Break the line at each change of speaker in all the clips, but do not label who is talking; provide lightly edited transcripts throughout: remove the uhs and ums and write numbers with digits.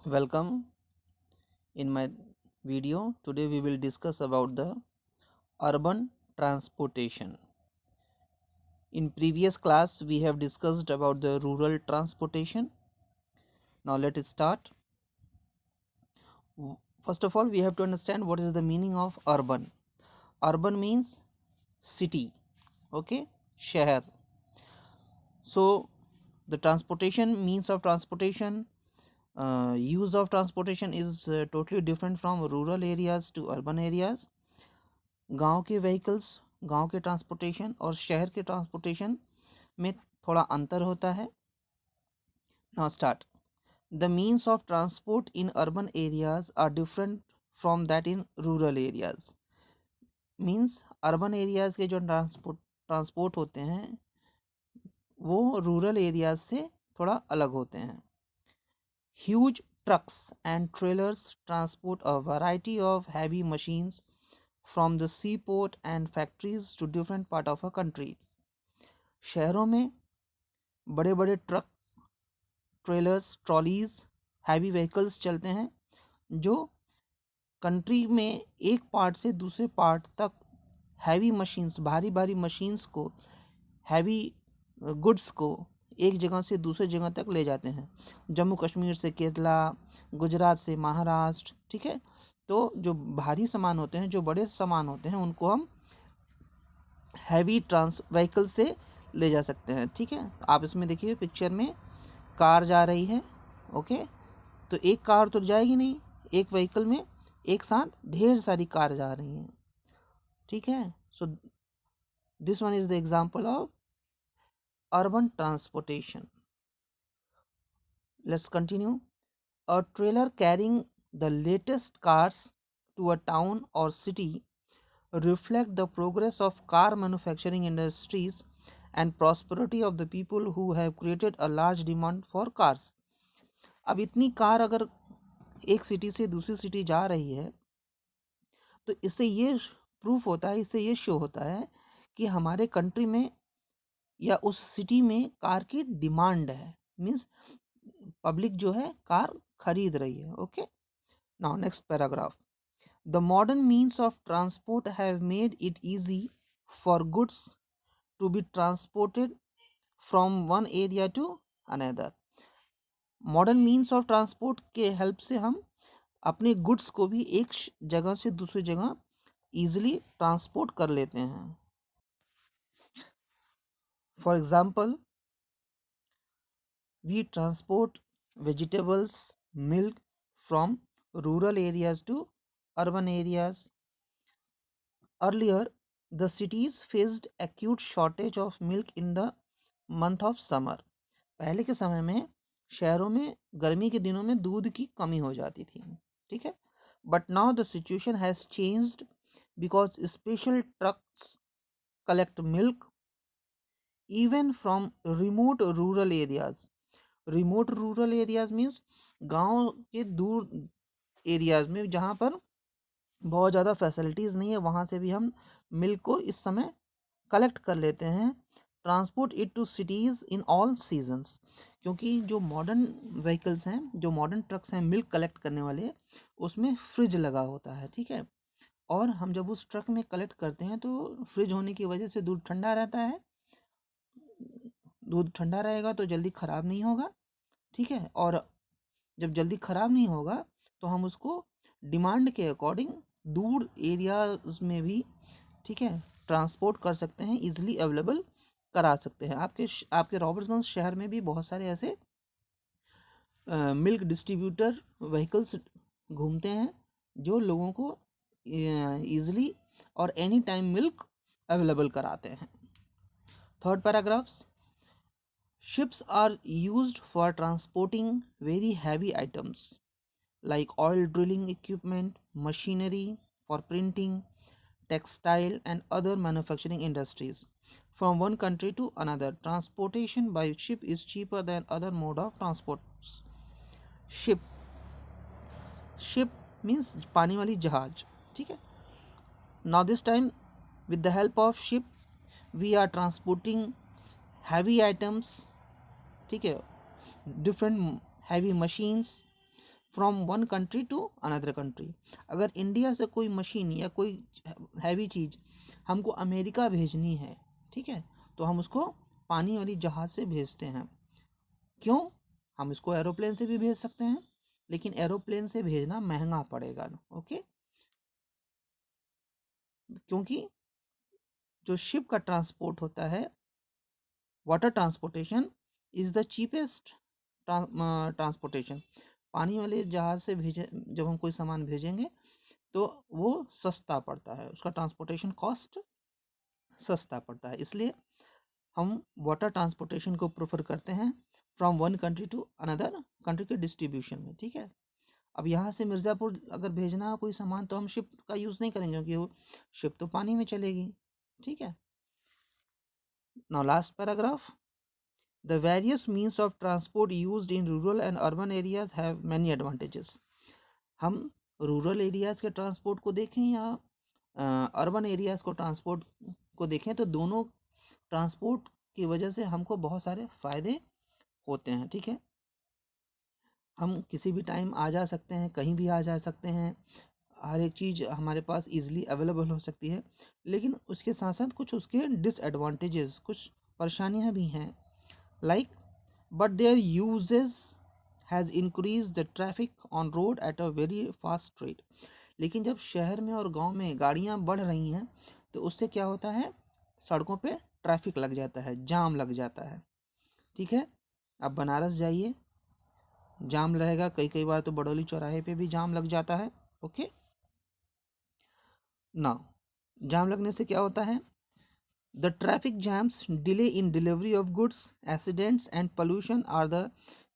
Welcome in my video. Today we will discuss about the urban transportation. In previous class we have discussed about the rural transportation. Now let us start. First of all, we have to understand what is the meaning of urban. Urban means city, okay, शहर. So the transportation, means of transportation, use of transportation is totally different from rural areas to urban areas. गांव के vehicles, गांव के transportation और शहर के transportation में थोड़ा अंतर होता है. Now start. The means of transport in urban areas are different from that in rural areas. Means urban areas के जो ट्रांसपोर्ट होते हैं वो रूरल एरियाज से थोड़ा अलग होते हैं. Huge trucks and trailers transport a variety of heavy machines from the seaport and factories to different part of a country. शहरों में बड़े बड़े truck, trailers, trolleys, heavy vehicles चलते हैं जो कंट्री में एक पार्ट से दूसरे पार्ट तक हैवी मशीन्स, भारी भारी मशीन्स को, हैवी गुड्स को एक जगह से दूसरे जगह तक ले जाते हैं. जम्मू कश्मीर से केरला, गुजरात से महाराष्ट्र, ठीक है. तो जो भारी सामान होते हैं, जो बड़े सामान होते हैं, उनको हम हैवी व्हीकल से ले जा सकते हैं. ठीक है. आप इसमें देखिए पिक्चर में कार जा रही है. ओके. तो एक कार तो जाएगी नहीं, एक व्हीकल में एक साथ ढेर सारी कार जा रही हैं. ठीक है. So this one is the example of urban transportation. Let's continue. A trailer carrying the latest cars to a town or city reflect the progress of car manufacturing industries and prosperity of the people who have created a large demand for cars. अब इतनी car अगर एक city से दूसरी city जा रही है तो इससे ये प्रूफ होता है, इससे ये शो होता है कि हमारे कंट्री में या उस सिटी में कार की डिमांड है. मीन्स पब्लिक जो है कार खरीद रही है. Okay. Now next paragraph. The modern means of transport have made it easy for goods to be transported from one area to another. Modern means of transport के help से हम अपने goods को भी एक जगह से दूसरी जगह ईजिली ट्रांसपोर्ट कर लेते हैं. For example, we transport vegetables, milk from rural areas to urban areas. Earlier, the cities faced acute shortage of milk in the month of summer. पहले के समय में शहरों में गर्मी के दिनों में दूध की कमी हो जाती थी. ठीक है. But now the situation has changed because special trucks collect milk even from remote rural areas. Remote rural areas means गांव के दूर एरियाज में जहाँ पर बहुत ज़्यादा फैसिलिटीज़ नहीं है, वहाँ से भी हम मिल्क को इस समय कलेक्ट कर लेते हैं. Transport it to cities in all seasons. क्योंकि जो मॉडर्न व्हीकल्स हैं, जो मॉडर्न ट्रक्स हैं मिल्क कलेक्ट करने वाले, उसमें फ्रिज लगा होता है. ठीक है. और हम जब उस ट्रक में कलेक्ट करते हैं तो फ्रिज होने की वजह से दूध ठंडा रहता है. दूध ठंडा रहेगा तो जल्दी ख़राब नहीं होगा. ठीक है. और जब जल्दी ख़राब नहीं होगा तो हम उसको डिमांड के अकॉर्डिंग दूर एरियाज में भी, ठीक है, ट्रांसपोर्ट कर सकते हैं, इजीली अवेलेबल करा सकते हैं. आपके रॉबर्ट्सगंज शहर में भी बहुत सारे ऐसे मिल्क डिस्ट्रीब्यूटर व्हीकल्स घूमते हैं जो लोगों को ईजिली और एनी टाइम मिल्क अवेलेबल कराते हैं. Third paragraphs. Ships are used for transporting very heavy items like oil drilling equipment, machinery for printing, textile and other manufacturing industries from one country to another. Transportation by ship is cheaper than other mode of transports. Ship, ship means पानी वाली जहाज. ठीक है. Now this time with the help of ship we are transporting heavy items. ठीक है. Different heavy machines from one country to another country. अगर India से कोई मशीन या कोई हैवी चीज़ हमको अमेरिका भेजनी है, ठीक है, तो हम उसको पानी वाली जहाज़ से भेजते हैं। क्यों? हम इसको एरोप्लेन से भी भेज सकते हैं, लेकिन एरोप्लेन से भेजना महंगा पड़ेगा। ओके, क्योंकि जो शिप का ट्रांसपोर्ट होता है, water transportation is the cheapest transportation. पानी वाले जहाज़ से भेजे जब हम कोई सामान भेजेंगे तो वो सस्ता पड़ता है, उसका ट्रांसपोर्टेशन कॉस्ट सस्ता पड़ता है, इसलिए हम वाटर ट्रांसपोर्टेशन को प्रेफर करते हैं from one country to another country के डिस्ट्रीब्यूशन में। ठीक है, अब यहाँ से मिर्ज़ापुर अगर भेजना है कोई सामान तो हम शिप का यूज़ नहीं करेंगे, क्योंकि वो शिप तो पानी में चलेगी। ठीक है, now last paragraph, the various means of transport used in rural and urban areas have many advantages. हम रूरल एरियाज़ के ट्रांसपोर्ट को देखें या अर्बन एरियाज़ को ट्रांसपोर्ट को देखें, तो दोनों ट्रांसपोर्ट की वजह से हमको बहुत सारे फ़ायदे होते हैं। ठीक है, हम किसी भी टाइम आ जा सकते हैं, कहीं भी आ जा सकते हैं, हर एक चीज़ हमारे पास इजीली अवेलेबल हो सकती है, लेकिन उसके साथ साथ कुछ उसके डिसएडवांटेजेस, कुछ परेशानियां भी हैं। Like, but there uses has increase the traffic on road at a very fast rate. लेकिन जब शहर में और गांव में गाड़ियां बढ़ रही हैं तो उससे क्या होता है, सड़कों पे ट्रैफिक लग जाता है, जाम लग जाता है। ठीक है, अब बनारस जाइए, जाम रहेगा, कई कई बार तो बडौली चौराहे पे भी जाम लग जाता है। ओके, ना जाम लगने से क्या होता है, the traffic jams, delay in delivery of goods, accidents and pollution are the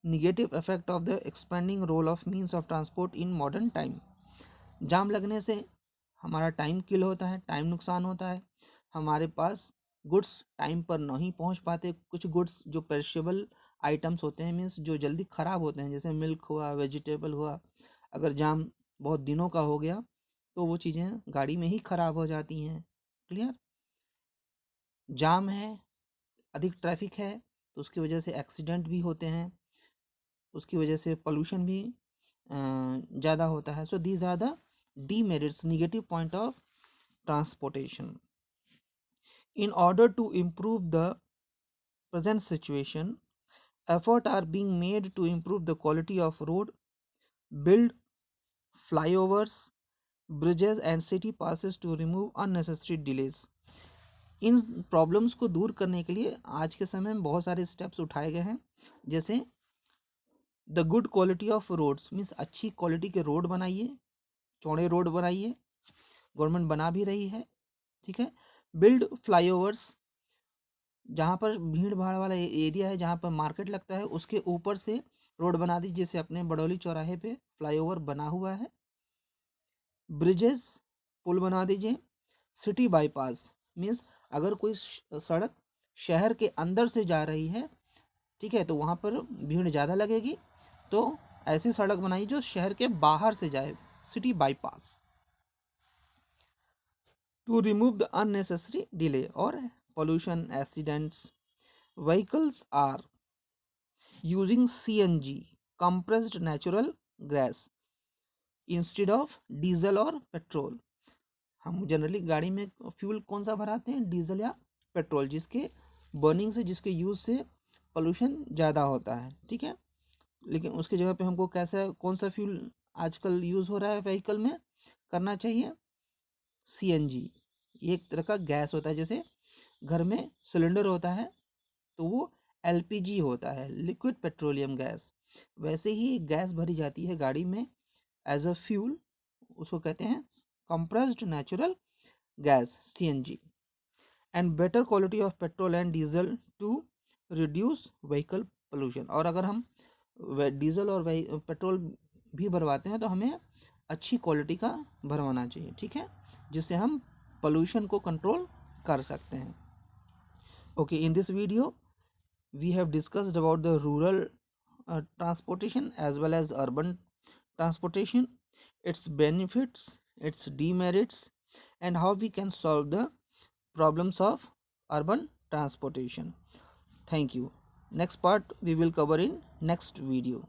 negative effect of the expanding role of means of transport in modern time. जाम लगने से हमारा टाइम किल होता है, टाइम नुकसान होता है, हमारे पास गुड्स टाइम पर नहीं पहुंच पाते। कुछ गुड्स जो पेरिशेबल आइटम्स होते हैं, मीन्स जो जल्दी ख़राब होते हैं, जैसे मिल्क हुआ, वेजिटेबल हुआ, अगर जाम बहुत दिनों का हो गया तो वो चीज़ें गाड़ी में ही ख़राब हो जाती हैं। क्लियर? जाम है, अधिक ट्रैफिक है, तो उसकी वजह से एक्सीडेंट भी होते हैं, उसकी वजह से पोल्यूशन भी ज़्यादा होता है। So these are the demerits, negative point of transportation. In order to improve the present situation, efforts are being made to improve the quality of road, build flyovers, bridges and city passes to remove unnecessary delays. In problems को दूर करने के लिए आज के समय में बहुत सारे स्टेप्स उठाए गए हैं, जैसे the good quality of roads, means अच्छी क्वालिटी के रोड बनाइए, चौड़े रोड बनाइए, गवर्नमेंट बना भी रही है। ठीक है, बिल्ड फ्लाईओवर्स, जहाँ पर भीड़ भाड़ वाला एरिया है, जहाँ पर मार्केट लगता है, उसके ऊपर से रोड बना दीजिए, जैसे अपने बडौली चौराहे पे फ्लाईओवर बना हुआ है। ब्रिजेस, पुल बना दीजिए। सिटी बाईपास, मीन्स अगर कोई सड़क शहर के अंदर से जा रही है, ठीक है, तो वहाँ पर भीड़ ज़्यादा लगेगी, तो ऐसी सड़क बनाइए जो शहर के बाहर से जाए, city bypass, to remove the unnecessary delay or pollution accidents. Vehicles are using CNG, compressed natural gas, instead of diesel और पेट्रोल। हम जनरली गाड़ी में फ्यूल कौन सा भराते हैं, डीजल या पेट्रोल, जिसके बर्निंग से, जिसके यूज़ से पोल्यूशन ज़्यादा होता है। ठीक है, लेकिन उसकी जगह पे हमको कैसा, कौन सा फ्यूल आजकल यूज़ हो रहा है व्हीकल में, करना चाहिए CNG। ये एक तरह का गैस होता है, जैसे घर में सिलेंडर होता है तो वो LPG होता है, लिक्विड पेट्रोलियम गैस, वैसे ही गैस भरी जाती है गाड़ी में एज अ फ्यूल, उसको कहते हैं compressed natural gas, CNG। And better quality of petrol and diesel to reduce vehicle pollution. और अगर हम डीजल और पेट्रोल भी भरवाते हैं तो हमें अच्छी क्वालिटी का भरवाना चाहिए। ठीक है, जिससे हम पोल्यूशन को कंट्रोल कर सकते हैं। Okay, in this video we have discussed about the rural transportation as well as urban transportation, its benefits, its demerits, and how we can solve the problems of urban transportation. Thank you. Next part we will cover in next video.